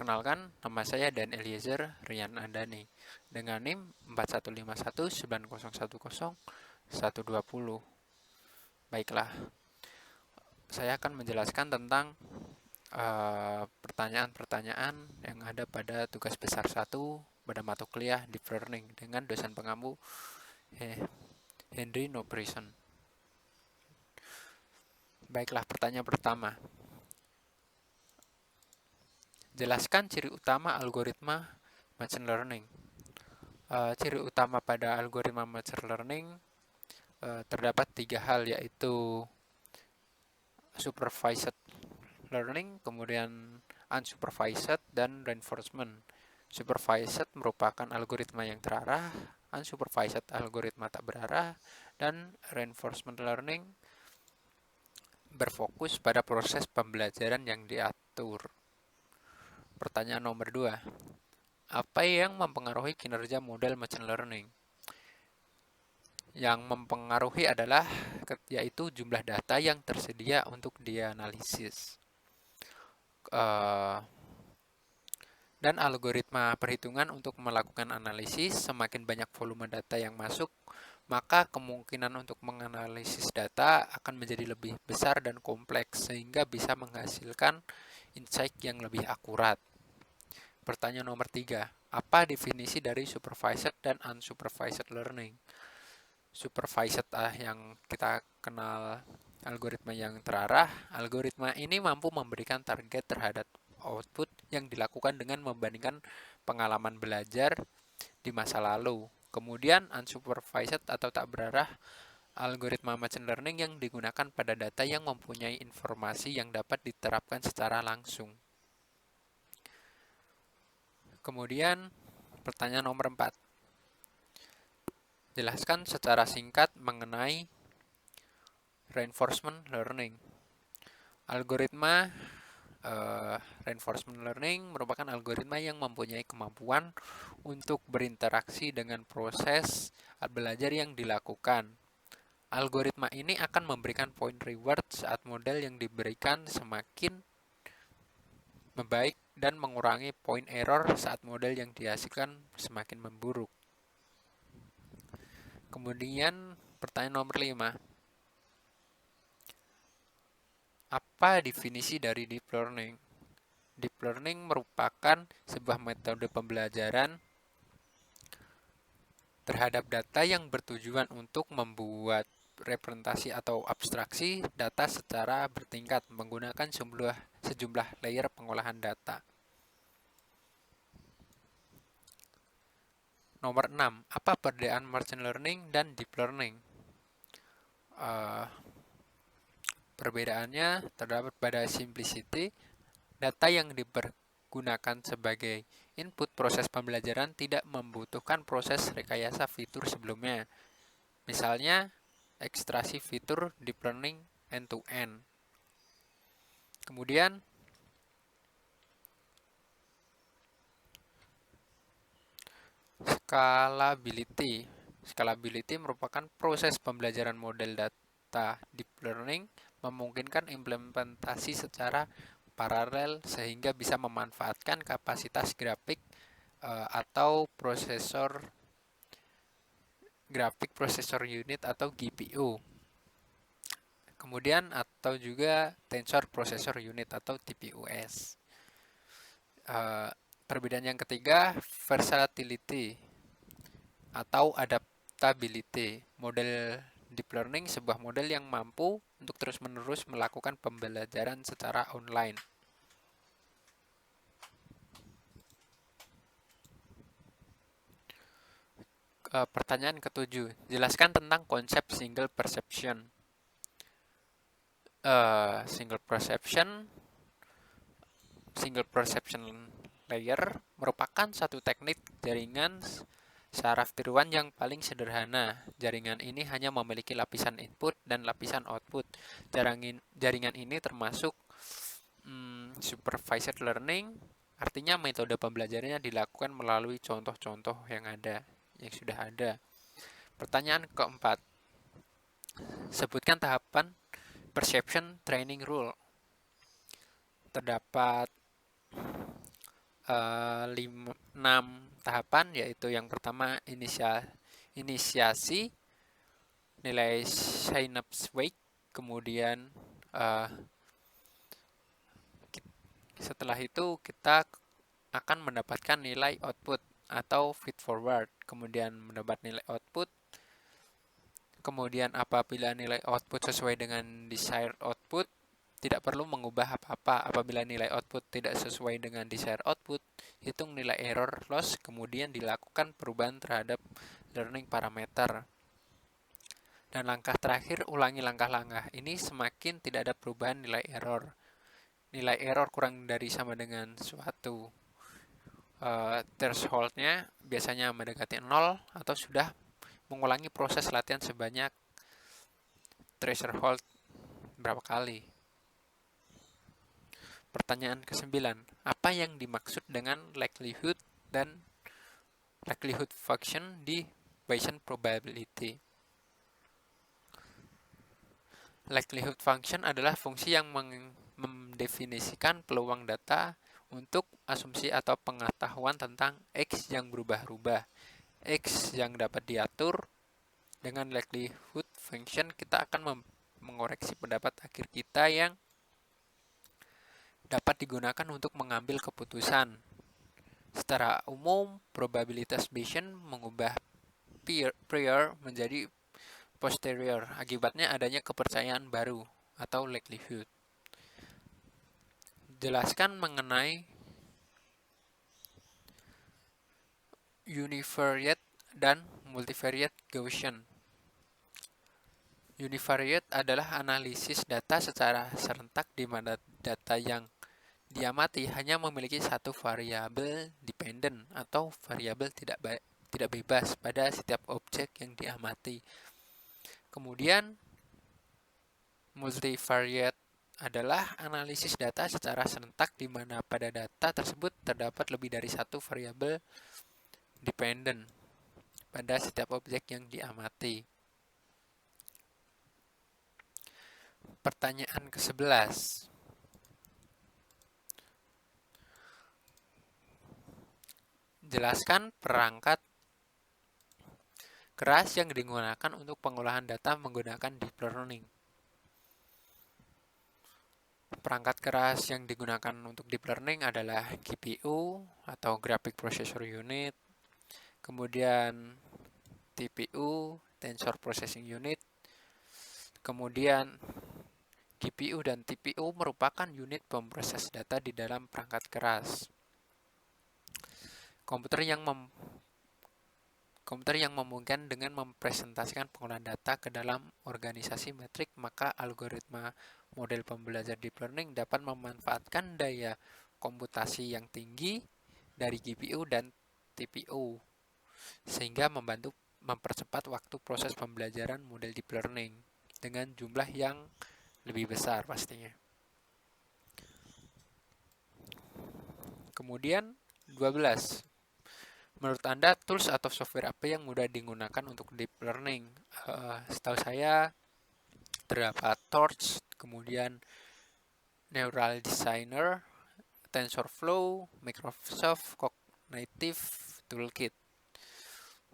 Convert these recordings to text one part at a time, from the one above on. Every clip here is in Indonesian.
Perkenalkan, nama saya Dan Eliezer Rian Andani dengan NIM 415190100120. Baiklah, saya akan menjelaskan tentang pertanyaan-pertanyaan yang ada pada tugas besar 1 pada mata kuliah Deep Learning dengan dosen pengampu Henry Noprison. Baiklah, pertanyaan pertama. Jelaskan ciri utama algoritma machine learning. Ciri utama pada algoritma machine learning terdapat 3 hal, yaitu supervised learning, kemudian unsupervised, dan reinforcement. Supervised merupakan algoritma yang terarah, unsupervised algoritma tak berarah, dan reinforcement learning berfokus pada proses pembelajaran yang diatur. Pertanyaan nomor 2. Apa yang mempengaruhi kinerja model machine learning? Yang mempengaruhi adalah yaitu jumlah data yang tersedia untuk dianalisis dan algoritma perhitungan untuk melakukan analisis. Semakin banyak volume data yang masuk, maka kemungkinan untuk menganalisis data akan menjadi lebih besar dan kompleks sehingga bisa menghasilkan insight yang lebih akurat. Pertanyaan nomor 3. Apa definisi dari supervised dan unsupervised learning? Supervised yang kita kenal algoritma yang terarah. Algoritma ini mampu memberikan target terhadap output yang dilakukan dengan membandingkan pengalaman belajar di masa lalu. Kemudian unsupervised atau tak berarah, algoritma machine learning yang digunakan pada data yang mempunyai informasi yang dapat diterapkan secara langsung. Kemudian pertanyaan nomor 4. Jelaskan secara singkat mengenai reinforcement learning. Algoritma reinforcement learning merupakan algoritma yang mempunyai kemampuan untuk berinteraksi dengan proses belajar yang dilakukan. Algoritma ini akan memberikan point reward saat model yang diberikan semakin membaik dan mengurangi point error saat model yang dihasilkan semakin memburuk. Kemudian pertanyaan nomor 5. Apa definisi dari deep learning? Deep learning merupakan sebuah metode pembelajaran terhadap data yang bertujuan untuk membuat representasi atau abstraksi data secara bertingkat menggunakan sejumlah layer pengolahan data. Nomor 6. Apa perbedaan machine learning dan deep learning? Perbedaannya terdapat pada simplicity. Data yang dipergunakan sebagai input proses pembelajaran tidak membutuhkan proses rekayasa fitur sebelumnya. Misalnya, ekstraksi fitur deep learning end-to-end. Kemudian, scalability. Scalability merupakan proses pembelajaran model data deep learning memungkinkan implementasi secara paralel sehingga bisa memanfaatkan kapasitas grafik atau grafik processor unit atau GPU. Kemudian atau juga tensor processor unit atau TPUS. Perbedaan yang ketiga, versatility atau adaptability. Model deep learning sebuah model yang mampu untuk terus-menerus melakukan pembelajaran secara online. Pertanyaan ke-7. Jelaskan tentang konsep single perception. Single perception layer merupakan satu teknik jaringan saraf tiruan yang paling sederhana. Jaringan ini hanya memiliki lapisan input dan lapisan output. Jaringan ini termasuk supervised learning, artinya metode pembelajarannya dilakukan melalui contoh-contoh yang sudah ada. Pertanyaan keempat. Sebutkan tahapan perception training rule. Terdapat 6 tahapan, yaitu yang pertama inisiasi, nilai synapse weight, kemudian setelah itu kita akan mendapatkan nilai output atau feed forward, kemudian mendapat nilai output. Kemudian apabila nilai output sesuai dengan desired output, tidak perlu mengubah apa-apa. Apabila nilai output tidak sesuai dengan desired output, hitung nilai error loss, kemudian dilakukan perubahan terhadap learning parameter. Dan langkah terakhir, ulangi langkah-langkah ini semakin tidak ada perubahan nilai error. Nilai error kurang dari sama dengan suatu threshold-nya biasanya mendekati 0 atau sudah mengulangi proses latihan sebanyak threshold berapa kali. Pertanyaan ke-9, apa yang dimaksud dengan likelihood dan likelihood function di Bayesian probability? Likelihood function adalah fungsi yang mendefinisikan peluang data untuk asumsi atau pengetahuan tentang X yang berubah-ubah. X yang dapat diatur. Dengan likelihood function kita akan mengoreksi pendapat akhir kita yang dapat digunakan untuk mengambil keputusan. Secara umum, probabilitas Bayesian mengubah prior menjadi posterior. Akibatnya adanya kepercayaan baru atau likelihood. Jelaskan mengenai univariate dan multivariate Gaussian. Univariate adalah analisis data secara serentak di mana data yang diamati hanya memiliki satu variabel dependent atau variabel tidak bebas pada setiap objek yang diamati. Kemudian multivariate adalah analisis data secara serentak di mana pada data tersebut terdapat lebih dari satu variabel dependent pada setiap objek yang diamati. Pertanyaan ke-11. Jelaskan perangkat keras yang digunakan untuk pengolahan data menggunakan deep learning. Perangkat keras yang digunakan untuk deep learning adalah GPU atau Graphic Processor Unit, kemudian TPU, Tensor Processing Unit, kemudian GPU dan TPU merupakan unit pemproses data di dalam perangkat keras. Komputer yang memungkinkan dengan mempresentasikan pengolahan data ke dalam organisasi metrik, maka algoritma model pembelajar deep learning dapat memanfaatkan daya komputasi yang tinggi dari GPU dan TPU, sehingga membantu mempercepat waktu proses pembelajaran model deep learning dengan jumlah yang lebih besar pastinya. Kemudian 12. Menurut Anda, tools atau software apa yang mudah digunakan untuk deep learning? Setahu saya terdapat Torch, kemudian Neural Designer, TensorFlow, Microsoft Cognitive Toolkit.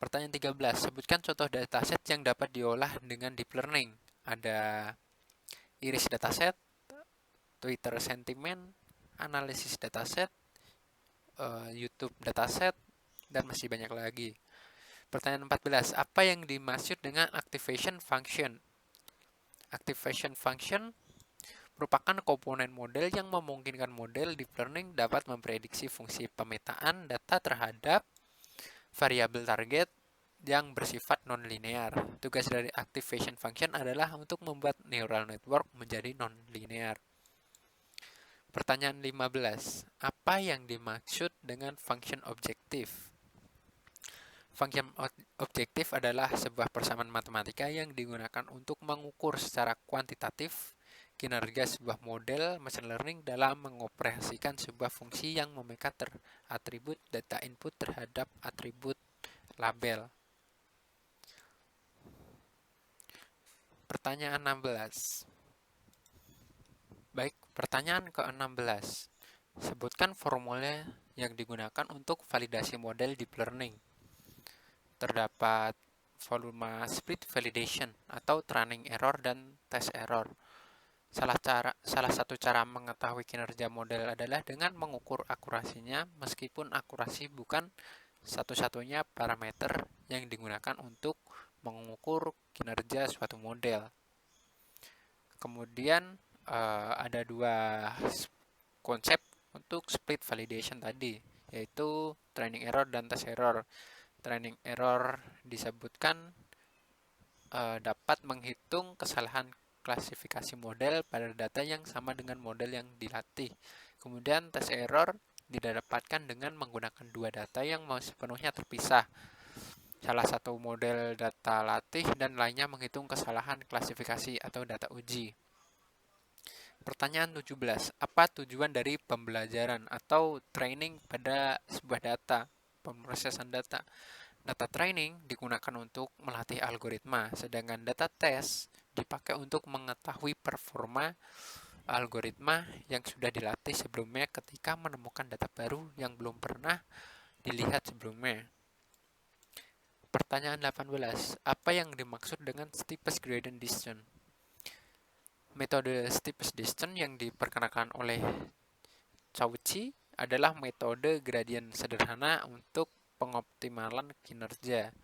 Pertanyaan 13. Sebutkan contoh dataset yang dapat diolah dengan deep learning. Ada Iris dataset, Twitter sentiment, analisis dataset, YouTube dataset, dan masih banyak lagi. Pertanyaan 14. Apa yang dimaksud dengan activation function? Activation function merupakan komponen model yang memungkinkan model deep learning dapat memprediksi fungsi pemetaan data terhadap variabel target yang bersifat non-linear. Tugas dari activation function adalah untuk membuat neural network menjadi non-linear. Pertanyaan 15. Apa yang dimaksud dengan function objektif? Function objektif adalah sebuah persamaan matematika yang digunakan untuk mengukur secara kuantitatif kinerja sebuah model machine learning dalam mengoperasikan sebuah fungsi yang memikat atribut data input terhadap atribut label. Pertanyaan 16. Baik, pertanyaan ke-16. Sebutkan formula yang digunakan untuk validasi model deep learning. Terdapat volume split validation atau training error dan test error. Salah satu cara mengetahui kinerja model adalah dengan mengukur akurasinya, meskipun akurasi bukan satu-satunya parameter yang digunakan untuk mengukur kinerja suatu model. Kemudian ada dua konsep untuk split validation tadi, yaitu training error dan test error. Training error disebutkan dapat menghitung kesalahan klasifikasi model pada data yang sama dengan model yang dilatih. Kemudian test error didapatkan dengan menggunakan dua data yang sepenuhnya terpisah. Salah satu model data latih dan lainnya menghitung kesalahan klasifikasi atau data uji. Pertanyaan 17. Apa tujuan dari pembelajaran atau training pada sebuah data, pemrosesan data? Data training digunakan untuk melatih algoritma, sedangkan data test dipakai untuk mengetahui performa algoritma yang sudah dilatih sebelumnya ketika menemukan data baru yang belum pernah dilihat sebelumnya. Pertanyaan 18. Apa yang dimaksud dengan steepest gradient descent? Metode steepest descent yang diperkenalkan oleh Cauchy adalah metode gradien sederhana untuk pengoptimalan kinerja.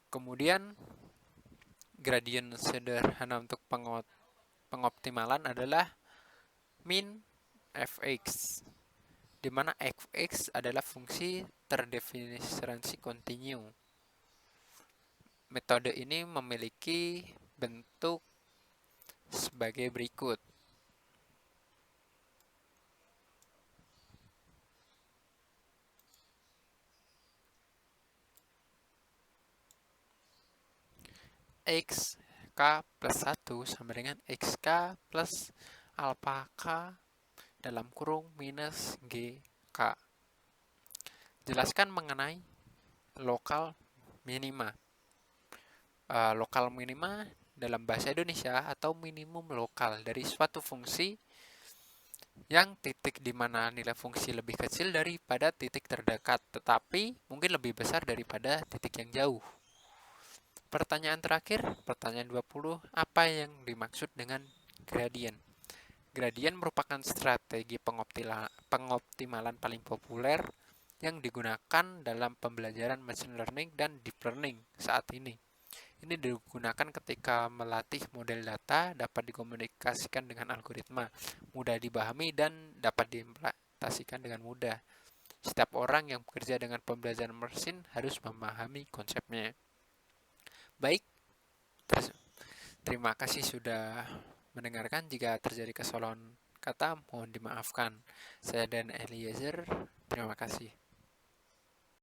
Kemudian gradien sederhana untuk pengoptimalan adalah min fx, di mana fx adalah fungsi terdefinisi kontinu. Metode ini memiliki bentuk sebagai berikut. X K plus 1 sama dengan XK plus alpha K dalam kurung minus GK. Jelaskan mengenai lokal minima. Lokal minima dalam bahasa Indonesia atau minimum lokal dari suatu fungsi yang titik di mana nilai fungsi lebih kecil daripada titik terdekat, tetapi mungkin lebih besar daripada titik yang jauh. Pertanyaan terakhir, pertanyaan 20, apa yang dimaksud dengan gradien? Gradien merupakan strategi pengoptimalan paling populer yang digunakan dalam pembelajaran machine learning dan deep learning saat ini. Ini digunakan ketika melatih model data dapat dikomunikasikan dengan algoritma, mudah dipahami dan dapat diimplementasikan dengan mudah. Setiap orang yang bekerja dengan pembelajaran mesin harus memahami konsepnya. Baik, terima kasih sudah mendengarkan. Jika terjadi kesalahan kata, mohon dimaafkan. Saya Dan Eliezer, terima kasih.